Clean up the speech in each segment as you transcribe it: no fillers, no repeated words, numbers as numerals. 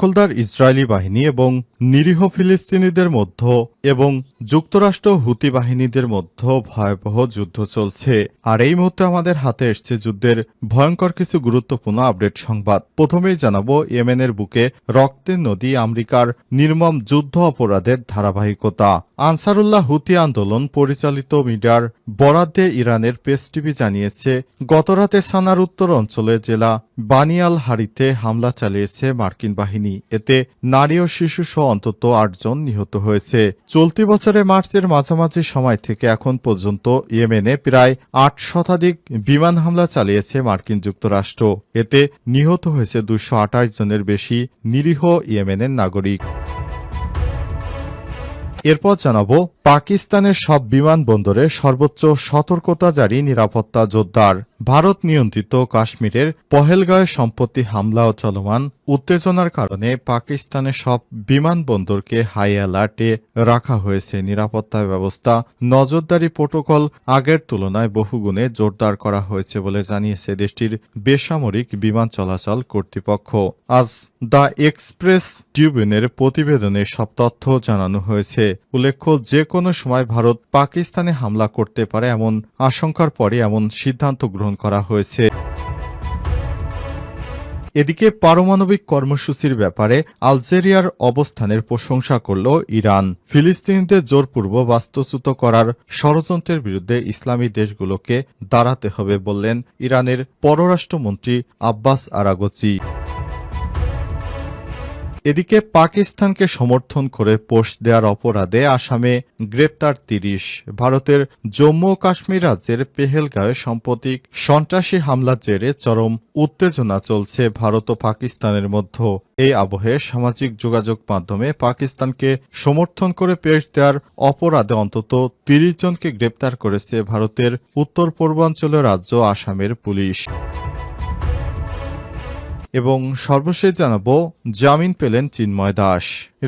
দখলদার ইসরায়েলি বাহিনী এবং নিরীহ ফিলিস্তিনিদের মধ্যে এবং যুক্তরাষ্ট্র হুতি বাহিনীদের মধ্যে ভয়াবহ যুদ্ধ চলছে। আর এই মুহূর্তে আমাদের হাতে এসছে যুদ্ধের ভয়ঙ্কর কিছু গুরুত্বপূর্ণ আপডেট সংবাদ। প্রথমেই জানাবো ইয়েমেনের বুকে রক্তের নদী, আমেরিকার নির্মম যুদ্ধ অপরাধের ধারাবাহিকতা। আনসারুল্লাহ হুতি আন্দোলন পরিচালিত মিডিয়ার বরাদ্দে ইরানের পেস টিভি জানিয়েছে, গতরাতে সানার উত্তর অঞ্চলে জেলা বানি আল হারিতে হামলা চালিয়েছে মার্কিন বাহিনী। এতে নারী ও শিশু সহ অন্তত ৮ জন নিহত হয়েছে। চলতি বছরে মার্চের মাঝামাঝি সময় থেকে এখন পর্যন্ত ইয়েমেনে প্রায় ৮ শতাধিক বিমান হামলা চালিয়েছে মার্কিন যুক্তরাষ্ট্র। এতে নিহত হয়েছে ২২৮ জনের বেশি নিরীহ ইয়েমেনের নাগরিক। এরপর জানাবো পাকিস্তানের সব বিমানবন্দরে সর্বোচ্চ সতর্কতা জারি নিরাপত্তা জোরদার। ভারত নিয়ন্ত্রিত কাশ্মীরের পহেলগাঁওয়ে সম্প্রতি হামলা ও চলমান উত্তেজনার কারণে পাকিস্তানের সব বিমানবন্দরকে হাই অ্যালার্টে রাখা হয়েছে। নিরাপত্তা ব্যবস্থা, নজরদারি প্রোটোকল আগের তুলনায় বহুগুণে জোরদার করা হয়েছে বলে জানিয়েছে দেশটির বেসামরিক বিমান চলাচল কর্তৃপক্ষ। আজ দ্য এক্সপ্রেস ট্রিবিউনের প্রতিবেদনে সব তথ্য জানানো হয়েছে। উল্লেখ্য, যে কোনো সময় ভারত পাকিস্তানে হামলা করতে পারে এমন আশঙ্কার পরে এমন সিদ্ধান্ত গ্রহণ করা হয়েছে। এদিকে পারমাণবিক কর্মসূচির ব্যাপারে আলজেরিয়ার অবস্থানের প্রশংসা করল ইরান। ফিলিস্তিনিদের জোরপূর্বক বাস্তুচ্যুত করার ষড়যন্ত্রের বিরুদ্ধে ইসলামী দেশগুলোকে দাঁড়াতে হবে বললেন ইরানের পররাষ্ট্রমন্ত্রী আব্বাস আরাগচি। এদিকে পাকিস্তানকে সমর্থন করে পোস্ট দেওয়ার অপরাধে আসামে গ্রেপ্তার ৩০। ভারতের জম্মু ও কাশ্মীর রাজ্যের পেহেলগাঁওয়ে সাম্প্রতিক সন্ত্রাসী হামলার জেরে চরম উত্তেজনা চলছে ভারত ও পাকিস্তানের মধ্যে। এই আবহে সামাজিক যোগাযোগ মাধ্যমে পাকিস্তানকে সমর্থন করে পোস্ট দেওয়ার অপরাধে অন্তত ৩০ জনকে গ্রেপ্তার করেছে ভারতের উত্তর পূর্বাঞ্চলীয় রাজ্য আসামের পুলিশ। এবং সর্বশেষ জানাবো জামিন পেলেন চিন্ময় দাস।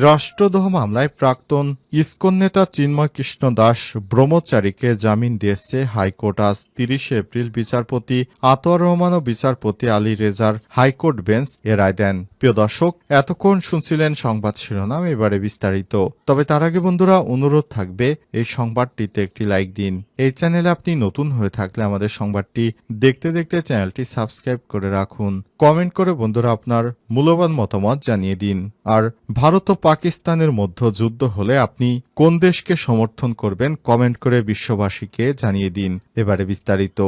রাষ্ট্রদ্রোহ মামলায় প্রাক্তন ইসকন নেতা চিন্ময় কৃষ্ণ দাস ব্রহ্মচারীকে জামিন দিয়েছে হাইকোর্ট। আজ ৩০ এপ্রিল বিচারপতি আতোয়ার রহমান ও বিচারপতি আলী রেজার হাইকোর্ট বেঞ্চ এ রায় দেন। প্রিয় দর্শক, এতক্ষণ শুনছিলেন সংবাদ শিরোনাম, এবারে বিস্তারিত। তবে তার আগে বন্ধুরা অনুরোধ থাকবে এই সংবাদটিতে একটি লাইক দিন। এই চ্যানেলে আপনি নতুন হয়ে থাকলে আমাদের সংবাদটি দেখতে দেখতে চ্যানেলটি সাবস্ক্রাইব করে রাখুন। কমেন্ট করে বন্ধুরা আপনার মূল্যবান মতামত জানিয়ে দিন। আর ভারত ও পাকিস্তানের মধ্যে যুদ্ধ হলে আপনি কোন দেশকে সমর্থন করবেন কমেন্ট করে বিশ্ববাসীকে জানিয়ে দিন। এবারে বিস্তারিত।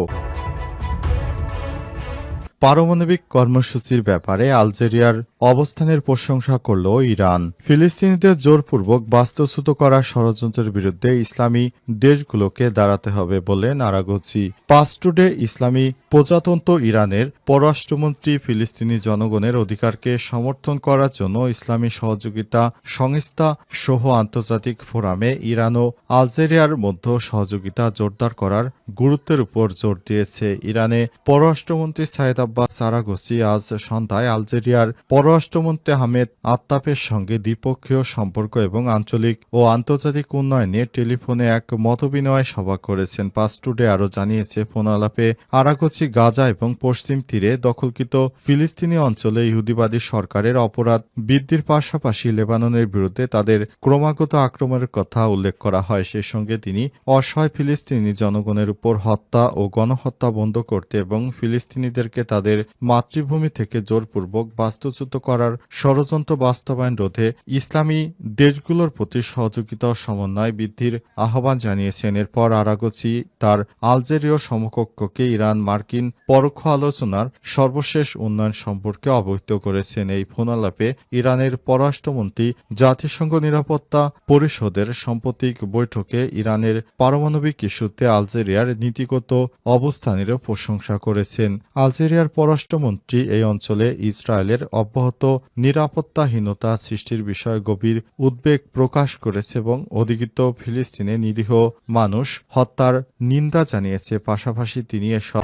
পারমাণবিক কর্মসূচির ব্যাপারে আলজেরিয়ার অবস্থানের প্রশংসা করল ইরান। ফিলিস্তিনিদের জোরপূর্বক বাস্তুচ্যুত করার ষড়যন্ত্রের বিরুদ্ধে ইসলামী দেশগুলোকে দাঁড়াতে হবে বললেন আরাগচি। পাঁচ টুডে ইসলামী প্রজাতন্ত্র ইরানের পররাষ্ট্রমন্ত্রী ফিলিস্তিনি জনগণের অধিকারকে সমর্থন করার জন্য ইসলামী সহযোগিতা সংস্থা সহ আন্তর্জাতিক ফোরামে ইরান ও আলজেরিয়ার মধ্যে সহযোগিতা জোরদার করার গুরুত্বের উপর জোর দিয়েছে। ইরানে পররাষ্ট্রমন্ত্রী সাইদ আব্বাস আরাগচি আজ সন্ধ্যায় আলজেরিয়ার পররাষ্ট্রমন্ত্রী আহমেদ আত্তাফের সঙ্গে দ্বিপক্ষীয় সম্পর্ক এবং আঞ্চলিক ও আন্তর্জাতিক উন্নয়নে টেলিফোনে এক মতবিনিময় সভা করেছেন। পাঁচ টুডে আরও জানিয়েছে, ফোন আলাপে আরাগচি গাজা এবং পশ্চিম তীরে দখলকৃত ফিলিস্তিনি অঞ্চলে ইহুদিবাদী সরকারের অপরাধ বৃদ্ধির পাশাপাশি লেবাননের বিরুদ্ধে তাদের ক্রমাগত আক্রমণের কথা উল্লেখ করা হয়। সেই সঙ্গে তিনি অসহায় ফিলিস্তিনি জনগণের উপর হত্যা ও গণহত্যা বন্ধ করতে এবং ফিলিস্তিনিদেরকে তাদের মাতৃভূমি থেকে জোরপূর্বক বাস্তুচ্যুত করার ষড়যন্ত্র বাস্তবায়ন রোধে ইসলামী দেশগুলোর প্রতি সহযোগিতা ও সমন্বয় বৃদ্ধির আহ্বান জানিয়েছেন। এরপর আরাগচি তার আলজেরীয় সমকক্ষকে ইরান মার্কিন পরোক্ষ আলোচনার সর্বশেষ উন্নয়ন সম্পর্কে অবহিত করেছেন। এই ফোনালাপে ইরানের পররাষ্ট্রমন্ত্রী জাতিসংঘ নিরাপত্তা পরিষদের সাম্প্রতিক বৈঠকে ইরানের পারমাণবিক ইস্যুতে আলজেরিয়ার নীতিগত অবস্থানেরও প্রশংসা করেছেন। আলজেরিয়ার পররাষ্ট্রমন্ত্রী এই অঞ্চলে ইসরায়েলের অব্যাহত নিরাপত্তাহীনতা সৃষ্টির বিষয়ে গভীর উদ্বেগ প্রকাশ করেছে এবং অধিকৃত ফিলিস্তিনে নিরীহ মানুষ হত্যার নিন্দা জানিয়েছে। পাশাপাশি তিনি এসব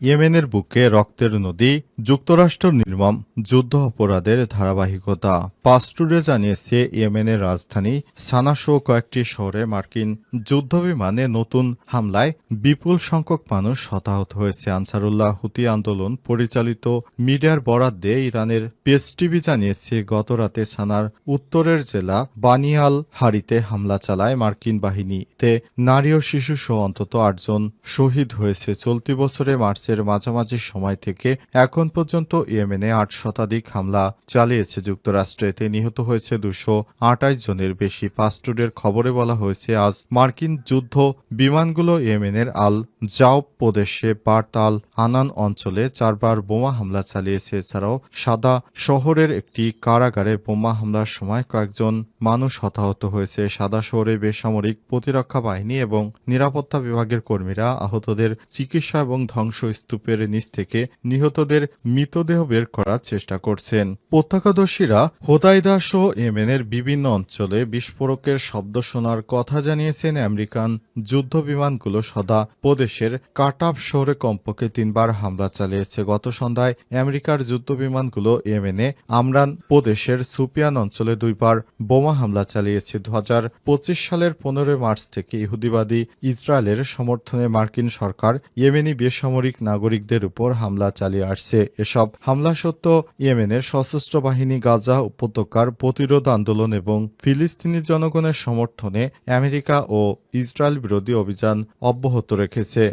ইয়েমেনের বুকে রক্তের নদী, যুক্তরাষ্ট্র নির্মম যুদ্ধ অপরাধের ধারাবাহিকতা। পাসটুডে জানিয়েছে ইয়েমেনের রাজধানী সানাসহ কয়েকটি শহরে মার্কিন যুদ্ধবিমানে নতুন হামলায় বিপুল সংখ্যক মানুষ হতাহত হয়েছে। আনসারুল্লাহ হুতি আন্দোলন পরিচালিত মিডিয়ার বরাত দিয়ে ইরানের পেজ টিভি জানিয়েছে গতরাতে সানার উত্তরের জেলা বানিয়াল হারিতে হামলা চালায় মার্কিন বাহিনী। এতে নারী ও শিশু সহ অন্তত ৮ জন শহীদ হয়েছে। চলতি বছরের মার্চের মাঝামাঝি সময় থেকে এখন পর্যন্ত ইয়েমেনে ৮ শতাধিক হামলা চালিয়েছে যুক্তরাষ্ট্র। এতে নিহত হয়েছে ২২৮ জনের বেশি। পাসটুডের খবরে বলা হয়েছে আজ মার্কিন যুদ্ধ বিমানগুলো ইয়েমেনের আল জাওব প্রদেশে বার্ত আল আনান অঞ্চলে ৪ বার বোমা হামলা চালিয়েছে। এছাড়াও সাদা শহরের একটি কারাগারে বোমা হামলার সময় কয়েকজন মানুষ হতাহত হয়েছে। সাদা শহরে বেসামরিক প্রতিরক্ষা বাহিনী এবং নিরাপত্তা বিভাগের কর্মীরা আহতদের চিকিৎসা এবং ধ্বংসস্তূপের নিচ থেকে নিহতদের মৃতদেহ বের করার চেষ্টা করছেন। প্রত্যক্ষদর্শীরা হোদাইদা সহ ইয়েমেনের বিভিন্ন অঞ্চলে বিস্ফোরকের শব্দ শোনার কথা জানিয়েছেন। আমেরিকান যুদ্ধ বিমানগুলো সাদা প্রদেশের কাটাব শহরে কমপক্ষে ৩ বার হামলা চালিয়েছে। গত সন্ধ্যায় আমেরিকার যুদ্ধ বিমানগুলো ইয়েমেনে আমরান প্রদেশের সুপিয়ান অঞ্চলে ২ বার বোমা হামলা চালিয়েছে। ২০২৫ সালের ১৫ মার্চ থেকে ইহুদিবাদী ইসরায়েলের সমর্থনে মার্কিন সরকার ইয়েমেনি বেসামরিক নাগরিকদের উপর হামলা চালিয়ে আসছে। এসব হামলা সত্ত্বেও ইয়েমেনের সশস্ত্র বাহিনী গাজা উপত্যকার প্রতিরোধ আন্দোলন এবং ফিলিস্তিনি জনগণের সমর্থনে আমেরিকা ও ইসরায়েল বিরোধী অভিযান অব্যাহত রেখেছে।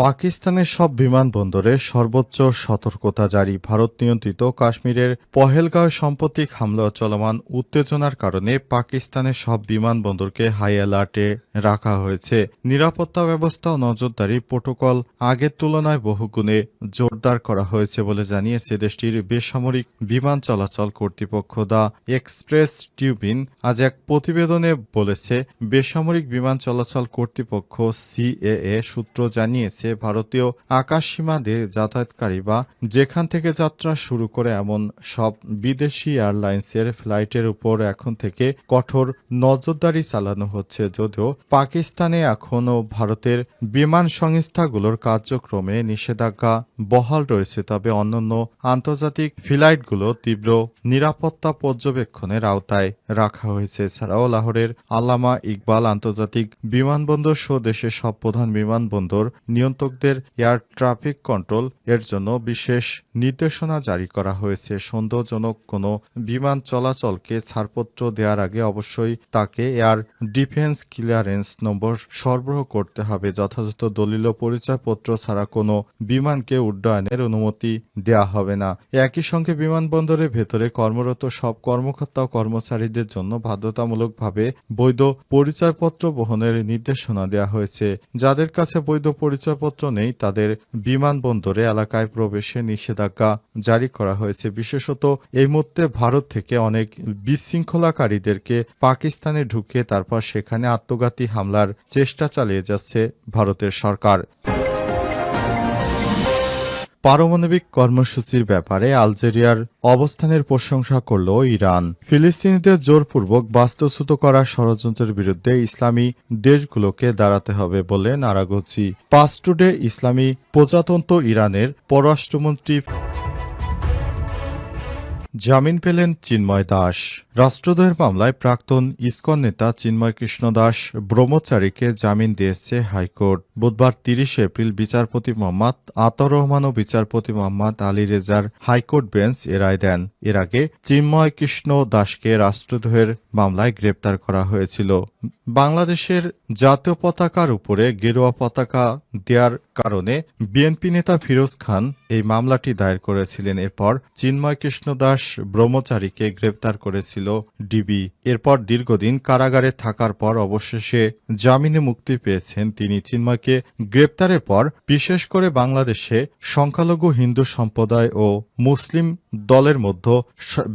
পাকিস্তানের সব বিমানবন্দরে সর্বোচ্চ সতর্কতা জারি। ভারত নিয়ন্ত্রিত কাশ্মীরের পহেলগাঁও সাম্প্রতিক হামলা চলমান উত্তেজনার কারণে পাকিস্তানের সব বিমানবন্দরকে হাই অ্যালার্টে রাখা হয়েছে। নিরাপত্তা ব্যবস্থা ও নজরদারি প্রোটোকল আগের তুলনায় বহুগুণে জোরদার করা হয়েছে বলে জানিয়েছে দেশটির বেসামরিক বিমান চলাচল কর্তৃপক্ষ। দ্য এক্সপ্রেস ট্রিবিউন আজ এক প্রতিবেদনে বলেছে, বেসামরিক বিমান চলাচল কর্তৃপক্ষ সিএএ সূত্র জানিয়েছে ভারতীয় আকাশসীমা দিয়ে যাতায়াতকারী বা যেখান থেকে যাত্রা শুরু করে এমন সব বিদেশি এয়ারলাইন্সের ফ্লাইটের উপর এখন থেকে কঠোর নজরদারি চালানো হচ্ছে। যদিও পাকিস্তানে এখনও ভারতের বিমান সংস্থাগুলোর কার্যক্রমে নিষেধাজ্ঞা বহাল রয়েছে, তবে অন্যান্য আন্তর্জাতিক ফ্লাইটগুলো তীব্র নিরাপত্তা পর্যবেক্ষণের আওতায় রাখা হয়েছে। এছাড়াও লাহোরের আল্লামা ইকবাল আন্তর্জাতিক বিমানবন্দর সহ দেশের সব প্রধান বিমানবন্দর নিয়ন্ত্রকদের এয়ার ট্রাফিক কন্ট্রোল এর জন্য বিশেষ নির্দেশনা জারি করা হয়েছে। সন্দেহজনক কোনো বিমান চলাচলকে ছাড়পত্র দেওয়ার আগে অবশ্যই তাকে এয়ার ডিফেন্স ক্লিয়ারেন্স নম্বর সরবরাহ করতে হবে। যথাযথ দলিল ও পরিচয়পত্র ছাড়া কোনো বিমানকে উড্ডয়নের অনুমতি দেওয়া হবে না। একই সঙ্গে বিমানবন্দরের ভেতরে কর্মরত সব কর্মকর্তা ও কর্মচারীদের জন্য বাধ্যতামূলকভাবে বৈধ পরিচয়পত্র বহনের নির্দেশনা দেওয়া হয়েছে। যাদের কাছে বৈধ পরিচয়পত্র নেই তাদের বিমানবন্দরে এলাকায় প্রবেশে নিষেধাজ্ঞা জারি করা হয়েছে। বিশেষত এই মুহূর্তে ভারত থেকে অনেক বিশৃঙ্খলাকারীদেরকে পাকিস্তানে ঢুকিয়ে তারপর সেখানে আত্মঘাতী হামলার চেষ্টা চালিয়ে যাচ্ছে ভারতের সরকার। পারমাণবিক কর্মসূচির ব্যাপারে আলজেরিয়ার অবস্থানের প্রশংসা করল ইরান। ফিলিস্তিনিদের জোরপূর্বক বাস্তুচ্যুত করার ষড়যন্ত্রের বিরুদ্ধে ইসলামী দেশগুলোকে দাঁড়াতে হবে বলে নারাগোজি। পাসটুডে ইসলামী প্রজাতন্ত্র ইরানের পররাষ্ট্রমন্ত্রী জামিন পেলেন চিন্ময় দাস। রাষ্ট্রদ্রোহের মামলায় প্রাক্তন ইসকন নেতা চিন্ময় কৃষ্ণ দাস ব্রহ্মচারীকে জামিন দিয়েছে হাইকোর্ট। বুধবার ৩০ এপ্রিল বিচারপতি মোহাম্মদ আতাউর রহমান ও বিচারপতি মোহাম্মদ আলী রেজার হাইকোর্ট বেঞ্চ এ রায় দেন। এর আগে চিন্ময় কৃষ্ণ দাসকে রাষ্ট্রদ্রোহের মামলায় গ্রেপ্তার করা হয়েছিল। বাংলাদেশের জাতীয় পতাকার উপরে গেরুয়া পতাকা দেওয়ার কারণে বিএনপি নেতা ফিরোজ খান এই মামলাটি দায়ের করেছিলেন। এরপর চিন্ময় কৃষ্ণ দাস ব্রহ্মচারীকে গ্রেপ্তার করেছিল ডিবি। এরপর দীর্ঘদিন কারাগারে থাকার পর অবশেষে জামিনে মুক্তি পেয়েছেন তিনি। চিন্ময়কে গ্রেপ্তারের পর বিশেষ করে বাংলাদেশে সংখ্যালঘু হিন্দু সম্প্রদায় ও মুসলিম দলের মধ্যে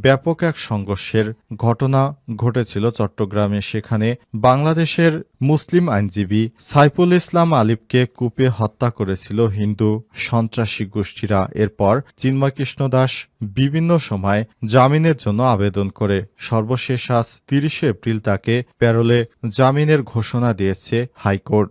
ব্যাপক এক সংঘর্ষের ঘটনা ঘটেছিল চট্টগ্রামে। সেখানে বাংলাদেশের মুসলিম আইনজীবী সাইফুল ইসলাম আলিফকে কুপিয়ে হত্যা করেছিল হিন্দু সন্ত্রাসী গোষ্ঠীরা। এরপর চিন্ময় কৃষ্ণ দাস বিভিন্ন সময় জামিনের জন্য আবেদন করে সর্বশেষ আজ ৩০ এপ্রিল তাকে প্যারোলে জামিনের ঘোষণা দিয়েছে হাইকোর্ট।